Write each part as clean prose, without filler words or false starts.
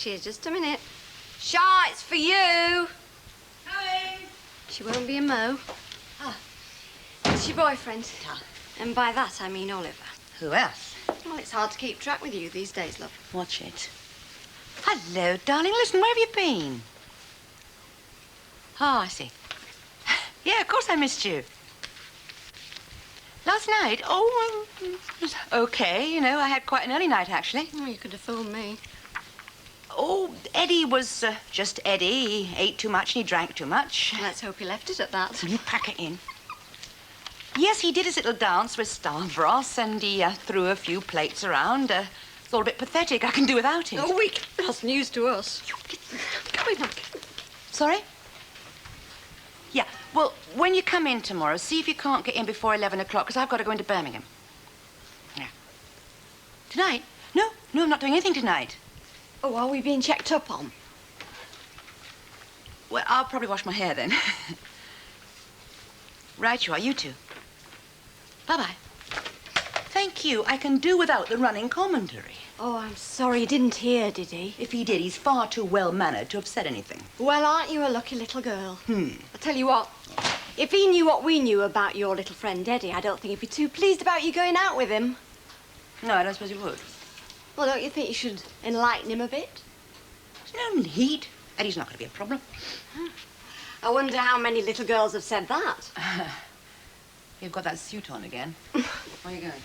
she is. Just a minute. Shaw, it's for you. Coming. She won't be a mo. Ah. It's your boyfriend. Ah. And by that, I mean Oliver. Who else? Well, it's hard to keep track with you these days, love. Watch it. Hello, darling. Listen, where have you been? Oh, I see. Yeah, of course I missed you. Last night? Oh, it was okay. You know, I had quite an early night, actually. Oh, you could have fooled me. Oh, Eddie was just Eddie. He ate too much and he drank too much. Let's hope he left it at that. You pack it in. Yes, he did his little dance with Stavros and he threw a few plates around. It's all a bit pathetic. I can do without it. Oh, that's news to us. Come in, Sorry? Yeah, well, when you come in tomorrow, see if you can't get in before 11 o'clock, because I've got to go into Birmingham. Yeah. Tonight? No, I'm not doing anything tonight. Oh, are we being checked up on? Well, I'll probably wash my hair then. Right you are, you two. Bye-bye. Thank you. I can do without the running commentary. Oh, I'm sorry. He didn't hear, did he? If he did, he's far too well-mannered to have said anything. Well, aren't you a lucky little girl? I'll tell you what. If he knew what we knew about your little friend Eddie, I don't think he'd be too pleased about you going out with him. No, I don't suppose he would. Well, don't you think you should enlighten him a bit? There's no need. Eddie's not going to be a problem. I wonder how many little girls have said that. You've got that suit on again. Where are you going?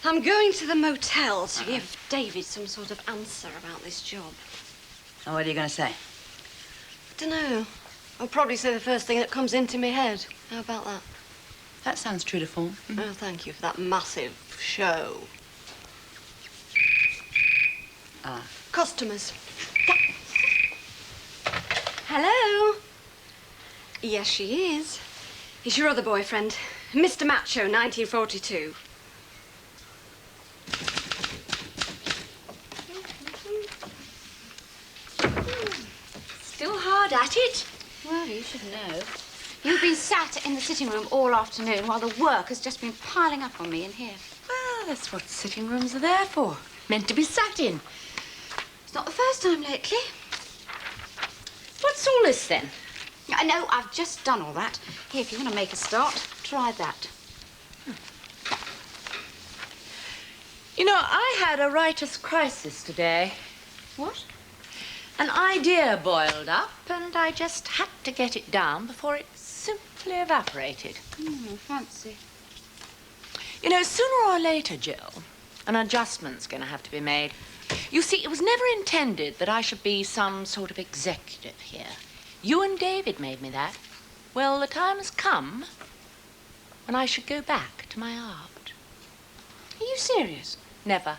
I'm going to the motel to give David some sort of answer about this job. Oh, what are you going to say? Dunno. I'll probably say the first thing that comes into my head. How about that? That sounds true to form. Oh, thank you for that massive show. Customers. Hello? Yes, she is. He's your other boyfriend, Mr. Macho, 1942. Still hard at it? Well, you should know. You've been sat in the sitting room all afternoon while the work has just been piling up on me in here. Well, that's what sitting rooms are there for. Meant to be sat in. It's not the first time lately. What's all this, then? I know, I've just done all that. Here, if you want to make a start, try that. You know, I had a writer's crisis today. What? An idea boiled up, and I just had to get it down before it simply evaporated. Fancy. You know, sooner or later, Jill, an adjustment's going to have to be made. You see, it was never intended that I should be some sort of executive here. You and David made me that. Well, the time has come when I should go back to my art. Are you serious? Never.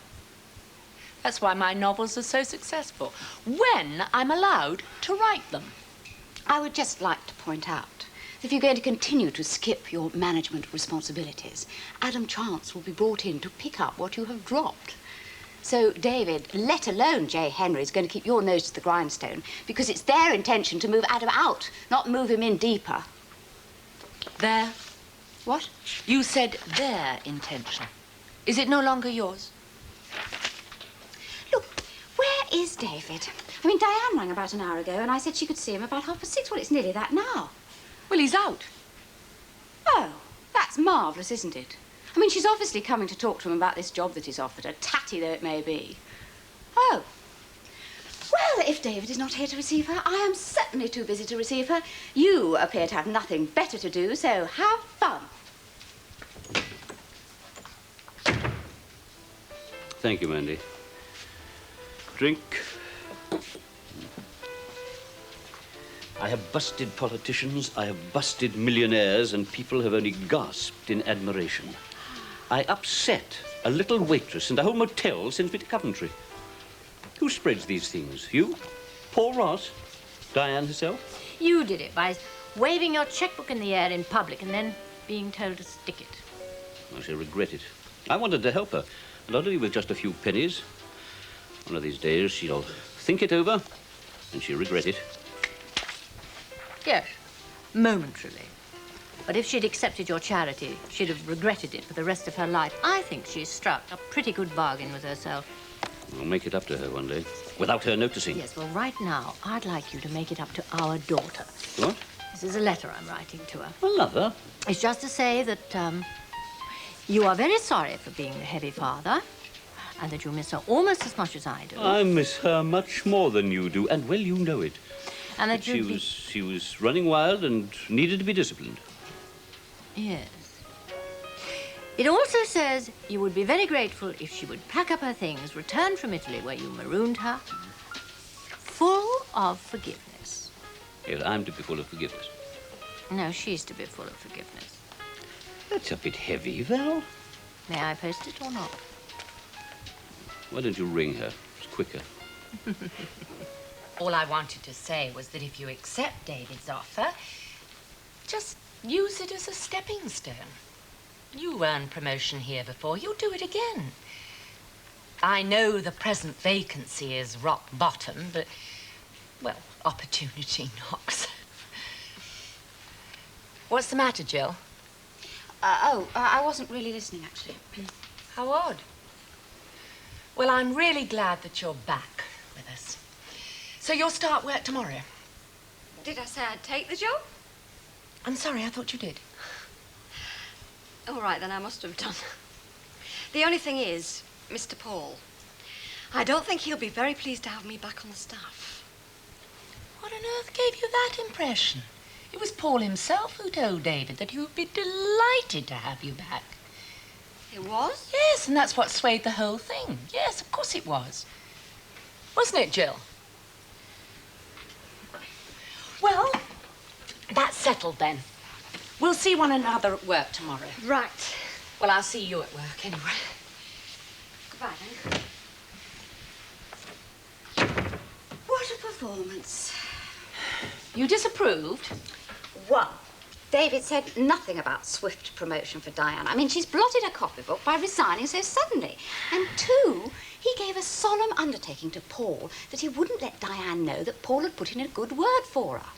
That's why my novels are so successful. When I'm allowed to write them. I would just like to point out that if you're going to continue to skip your management responsibilities, Adam Chance will be brought in to pick up what you have dropped. So, David, let alone J. Henry, is going to keep your nose to the grindstone because it's their intention to move Adam out, not move him in deeper. Their? What? You said their intention. Is it no longer yours? Look, where is David? I mean, Diane rang about an hour ago and I said she could see him about 6:30. Well, it's nearly that now. Well, he's out. Oh, that's marvellous, isn't it? I mean, she's obviously coming to talk to him about this job that he's offered her, tatty though it may be. Oh. Well, if David is not here to receive her, I am certainly too busy to receive her. You appear to have nothing better to do, so have fun. Thank you, Mandy. Drink. I have busted politicians, I have busted millionaires, and people have only gasped in admiration. I upset a little waitress, and the whole motel sends me to Coventry. Who spreads these things? You? Paul Ross? Diane herself? You did it by waving your checkbook in the air in public and then being told to stick it. I shall regret it. I wanted to help her, and only with just a few pennies. One of these days she'll think it over, and she'll regret it. Yes, momentarily. But if she'd accepted your charity, she'd have regretted it for the rest of her life. I think she's struck a pretty good bargain with herself. I'll make it up to her one day, without her noticing. Yes, well, right now, I'd like you to make it up to our daughter. What? This is a letter I'm writing to her. Another? It's just to say that, you are very sorry for being the heavy father, and that you miss her almost as much as I do. I miss her much more than you do, and well, you know it. And that she was running wild and needed to be disciplined. Yes. It also says you would be very grateful if she would pack up her things, return from Italy where you marooned her, full of forgiveness. Yes, I'm to be full of forgiveness. No, she's to be full of forgiveness. That's a bit heavy, Val. May I post it or not? Why don't you ring her? It's quicker. All I wanted to say was that if you accept David's offer, just use it as a stepping stone. You earned promotion here before. You'll do it again. I know the present vacancy is rock bottom, but, well, opportunity knocks. What's the matter, Jill? I wasn't really listening, actually. How odd. Well, I'm really glad that you're back with us. So you'll start work tomorrow? Did I say I'd take the job? I'm sorry, I thought you did. All right, then I must have done. The only thing is, Mr. Paul, I don't think he'll be very pleased to have me back on the staff. What on earth gave you that impression? It was Paul himself who told David that he would be delighted to have you back. It was? Yes, and that's what swayed the whole thing. Yes, of course it was. Wasn't it, Jill? Well, that's settled then. We'll see one another at work tomorrow. Right. Well, I'll see you at work anyway. Goodbye, then. What a performance. You disapproved? One, David said nothing about swift promotion for Diane. I mean, she's blotted her copybook by resigning so suddenly. And two, he gave a solemn undertaking to Paul that he wouldn't let Diane know that Paul had put in a good word for her.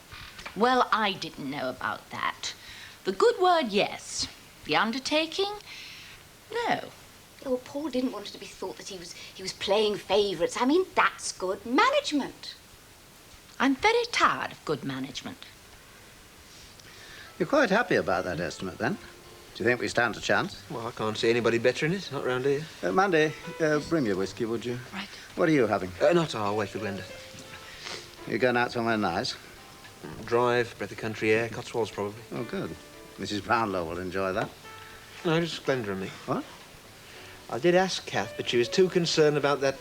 Well, I didn't know about that. The good word, yes. The undertaking, no. Well, Paul didn't want it to be thought that he was playing favourites. I mean, that's good management. I'm very tired of good management. You're quite happy about that estimate, then? Do you think we stand a chance? Well, I can't see anybody better in it, not round here. Mandy, bring me a whiskey, would you? Right. What are you having? Not, I'll wait for Glenda. You're going out somewhere nice? Drive, breath of country air, Cotswolds probably. Oh, good. Mrs. Brownlow will enjoy that. No, just Glenda and me. What? I did ask Kath, but she was too concerned about that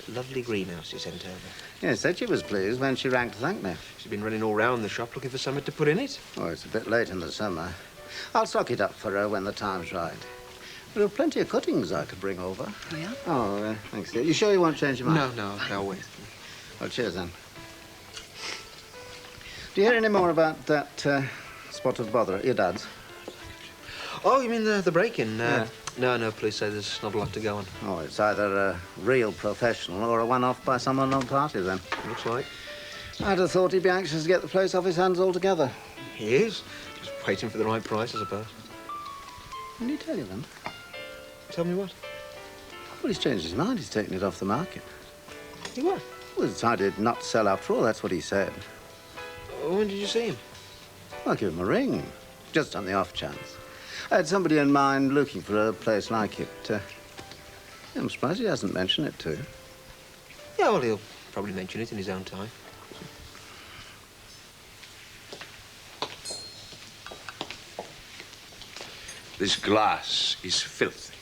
lovely greenhouse you sent over. Yes, said she was pleased when she rang to thank me. She's been running all round the shop looking for something to put in it. Oh, it's a bit late in the summer. I'll stock it up for her when the time's right. There are plenty of cuttings I could bring over. Oh, yeah? Oh, thanks, dear. You sure you won't change your mind? No, I'll wait. Well, cheers, then. Do you hear any more about that spot of bother at your dad's? Oh, you mean the break-in? Yeah. No, police say there's not a lot to go on. Oh, it's either a real professional or a one-off by some unknown party, then. Looks like. I'd have thought he'd be anxious to get the place off his hands altogether. He is. Just waiting for the right price, I suppose. Didn't he tell you, then? Tell me what? Well, he's changed his mind. He's taken it off the market. He what? Well, decided not to sell after all. That's what he said. When did you see him? I'll give him a ring. Just on the off chance. I had somebody in mind looking for a place like it. I'm surprised he hasn't mentioned it to you. Yeah, well, he'll probably mention it in his own time. This glass is filthy.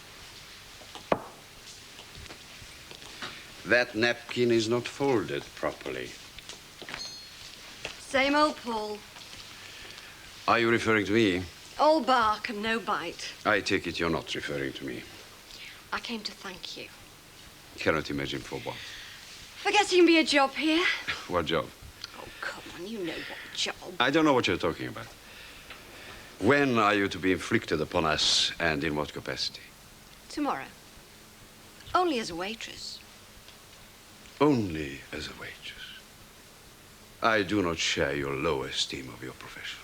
That napkin is not folded properly. Same old Paul. Are you referring to me? All bark and no bite. I take it you're not referring to me. I came to thank you. Cannot imagine for what. For getting me a job here. What job? Oh, come on, you know what job. I don't know what you're talking about. When are you to be inflicted upon us, and in what capacity? Tomorrow. Only as a waitress. Only as a waitress. I do not share your low esteem of your profession.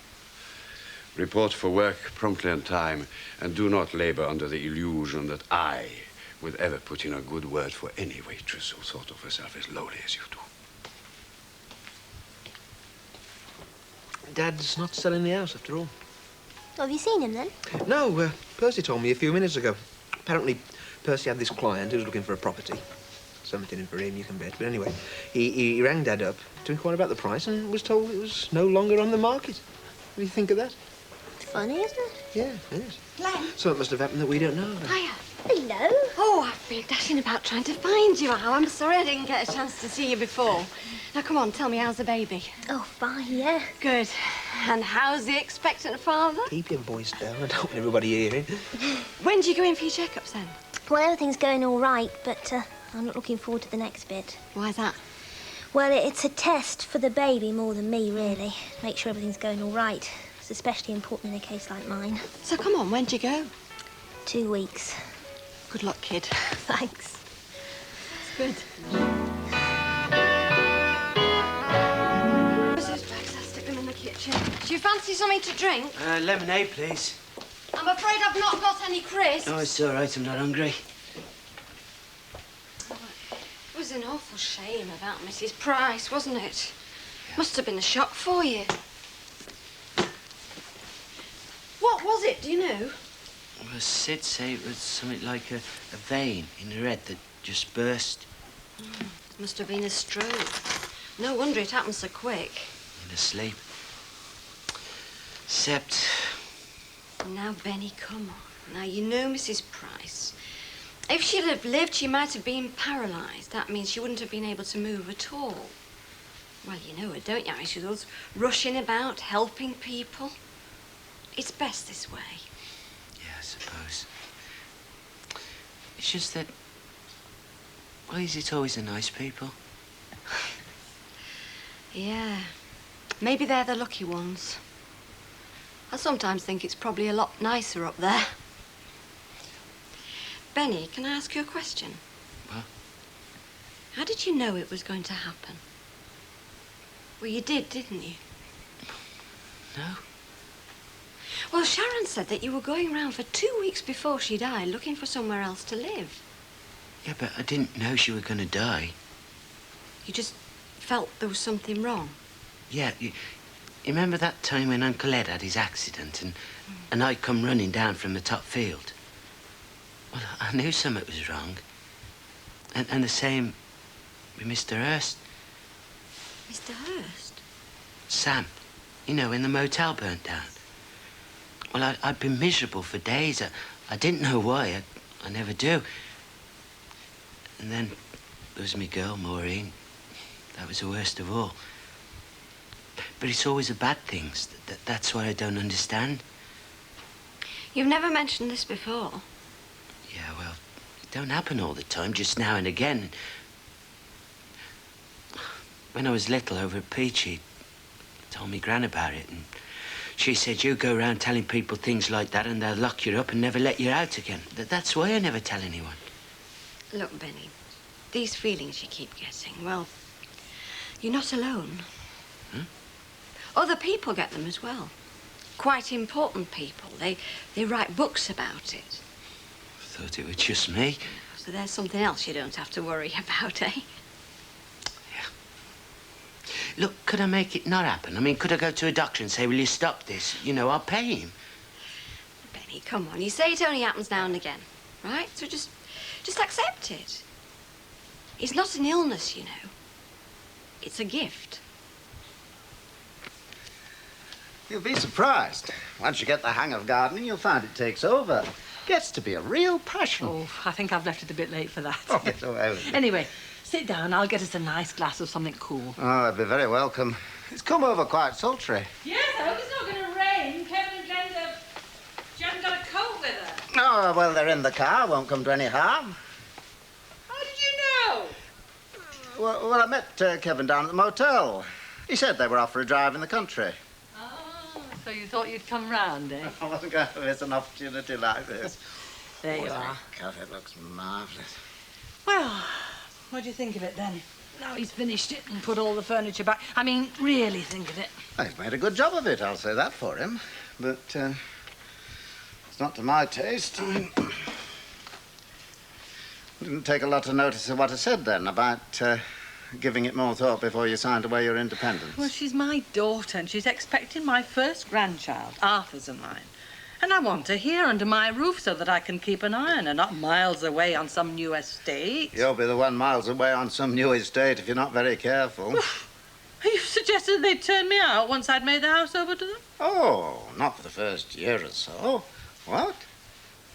Report for work promptly on time, and do not labor under the illusion that I would ever put in a good word for any waitress who thought of herself as lowly as you do. Dad's not selling the house, after all. Oh, have you seen him, then? No, Percy told me a few minutes ago. Apparently, Percy had this client who was looking for a property. Something for him, you can bet. But anyway, he rang Dad up to inquire about the price and was told it was no longer on the market. What do you think of that? It's funny, isn't it? Yeah, it is. Glenn. Something must have happened that we don't know about. Hiya. Hello. Oh, I've been dashing about trying to find you, Al. I'm sorry I didn't get a chance to see you before. Now, come on, tell me, how's the baby? Oh, fine, yeah. Good. And how's the expectant father? Keep your voice down. I don't want everybody hearing. When do you go in for your checkups, then? Well, everything's going all right, but I'm not looking forward to the next bit. Why's that? Well, it's a test for the baby more than me, really. Make sure everything's going all right. It's especially important in a case like mine. So, come on, when do you go? 2 weeks. Good luck, kid. Thanks. It's good. Mrs. Drax, I'll stick them in the kitchen. Do you fancy something to drink? Lemonade, please. I'm afraid I've not got any crisps. Oh, it's all right. I'm not hungry. It was an awful shame about Mrs. Price, wasn't it? Must have been a shock for you. What was it, do you know? Well, Sid said it was something like a vein in her head that just burst. Must have been a stroke. No wonder it happened so quick. In her sleep. Except... Now, Benny, come on. Now, you know Mrs. Price. If she'd have lived, she might have been paralysed. That means she wouldn't have been able to move at all. Well, you know her, don't you? I mean, she was rushing about, helping people. It's best this way. Yeah, I suppose. It's just that... Why is it always the nice people? Yeah. Maybe they're the lucky ones. I sometimes think it's probably a lot nicer up there. Benny, can I ask you a question? What? How did you know it was going to happen? Well, you did, didn't you? No. Well, Sharon said that you were going round for 2 weeks before she died looking for somewhere else to live. Yeah, but I didn't know she was going to die. You just felt there was something wrong. Yeah, you remember that time when Uncle Ed had his accident and I come running down from the top field? Well, I knew something was wrong. And the same with Mr. Hurst. Mr. Hurst? Sam, you know, when the motel burnt down. Well, I'd been miserable for days. I didn't know why. I never do. And then there was my girl, Maureen. That was the worst of all. But it's always the bad things. That's what I don't understand. You've never mentioned this before. Yeah, well, it don't happen all the time, just now and again. When I was little over at Peachy, told me Gran about it, and she said, you go around telling people things like that and they'll lock you up and never let you out again. That's why I never tell anyone. Look, Benny, these feelings you keep getting, well, you're not alone. Hmm? Other people get them as well. Quite important people. They write books about it. I thought it was just me. So there's something else you don't have to worry about, eh? Look, could I make it not happen? I mean, could I go to a doctor and say, will you stop this? You know, I'll pay him. Benny, come on. You say it only happens now and again, right? So just accept it. It's not an illness, you know. It's a gift. You'll be surprised. Once you get the hang of gardening, you'll find it takes over. Gets to be a real passion. Oh, I think I've left it a bit late for that. Oh, get away with it. Anyway, sit down. I'll get us a nice glass of something cool. Oh, I'd be very welcome. It's come over quite sultry. Yes, I hope it's not going to rain. Kevin and Glenda, she hasn't got a coat with her. Oh, well, they're in the car. Won't come to any harm. How did you know? Well, I met Kevin down at the motel. He said they were off for a drive in the country. Oh, so you thought you'd come round, eh? I wasn't going to miss an opportunity like this. There you are. God, it looks marvellous. Well, what do you think of it then? Now he's finished it and put all the furniture back. I mean, really think of it. Well, he's made a good job of it, I'll say that for him. But it's not to my taste. Didn't take a lot of notice of what I said then about giving it more thought before you signed away your independence. Well, she's my daughter and she's expecting my first grandchild, Arthur's and mine. And I want her here under my roof so that I can keep an eye on her, not miles away on some new estate. You'll be the one miles away on some new estate if you're not very careful. You suggested they'd turn me out once I'd made the house over to them? Oh, not for the first year or so. What?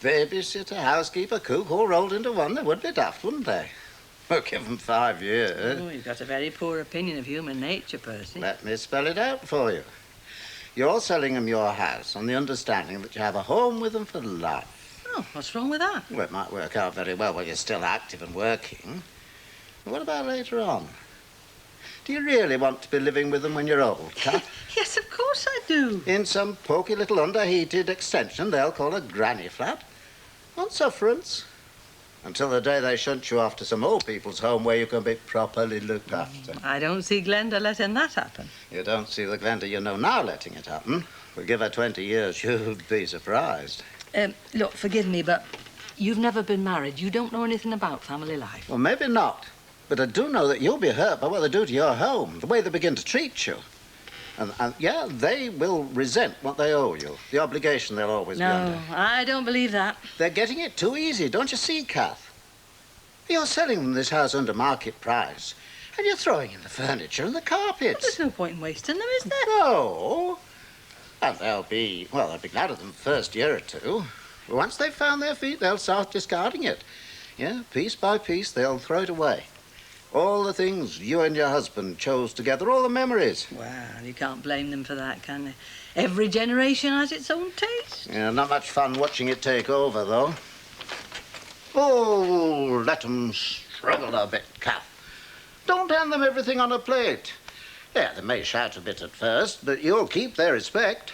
Babysitter, housekeeper, cook, all rolled into one. They would be daft, wouldn't they? Well, give them 5 years. Oh, you've got a very poor opinion of human nature, Percy. Let me spell it out for you. You're selling them your house on the understanding that you have a home with them for life. Oh, what's wrong with that? Well, it might work out very well while you're still active and working. But what about later on? Do you really want to be living with them when you're old, Kath? Yes, of course I do. In some poky little underheated extension they'll call a granny flat. On sufferance. Until the day they shunt you off to some old people's home where you can be properly looked after. I don't see Glenda letting that happen. You don't see the Glenda you know now letting it happen. We'll give her 20 years, you'd be surprised. Look, forgive me, but you've never been married. You don't know anything about family life. Well, maybe not. But I do know that you'll be hurt by what they do to your home, the way they begin to treat you. And yeah, they will resent what they owe you, the obligation they'll always be under. No, I don't believe that. They're getting it too easy, don't you see, Kath? You're selling them this house under market price, and you're throwing in the furniture and the carpets. Well, there's no point in wasting them, is there? No. And they'll be glad of them the first year or two. But once they've found their feet, they'll start discarding it. Yeah, piece by piece, they'll throw it away. All the things you and your husband chose together, all the memories. Well, you can't blame them for that, can you? Every generation has its own taste. Yeah, not much fun watching it take over, though. Oh, let them struggle a bit, Kath. Don't hand them everything on a plate. Yeah, they may shout a bit at first, but you'll keep their respect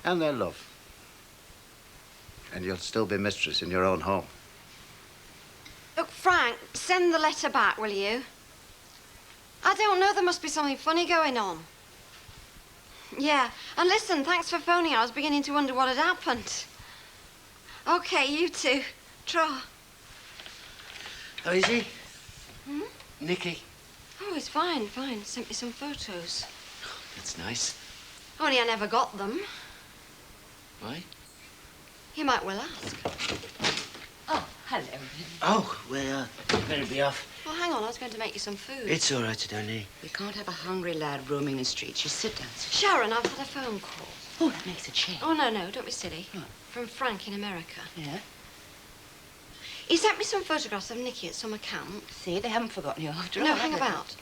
and their love. And you'll still be mistress in your own home. Look, Frank, send the letter back, will you? I don't know, there must be something funny going on. Yeah, and listen, thanks for phoning. I was beginning to wonder what had happened. OK, you two. Tra. How is he? Hmm? Nicky? Oh, he's fine, fine. Sent me some photos. That's nice. Only I never got them. Why? You might well ask. Oh, hello. Oh, well, better be off. Well, hang on, I was going to make you some food. It's all right, I don't need. We can't have a hungry lad roaming the streets. You sit down. Sharon, I've had a phone call. Oh, that makes a change. Oh, no, don't be silly. What? From Frank in America. Yeah? He sent me some photographs of Nicky at summer camp. See, they haven't forgotten you after all. No, hang about.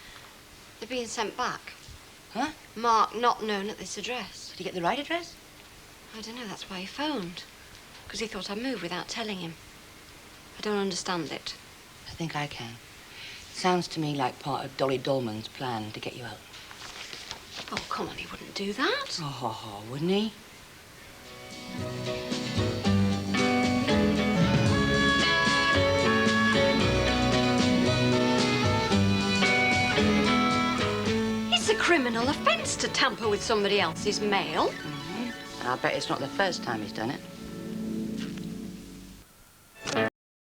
They're being sent back. Huh? Marked not known at this address. Did you get the right address? I don't know, that's why he phoned. Because he thought I'd move without telling him. I don't understand it. I think I can. Sounds to me like part of Dolly Dolman's plan to get you out. Oh, come on, he wouldn't do that. Oh, wouldn't he? It's a criminal offence to tamper with somebody else's mail. Mm-hmm. I bet it's not the first time he's done it.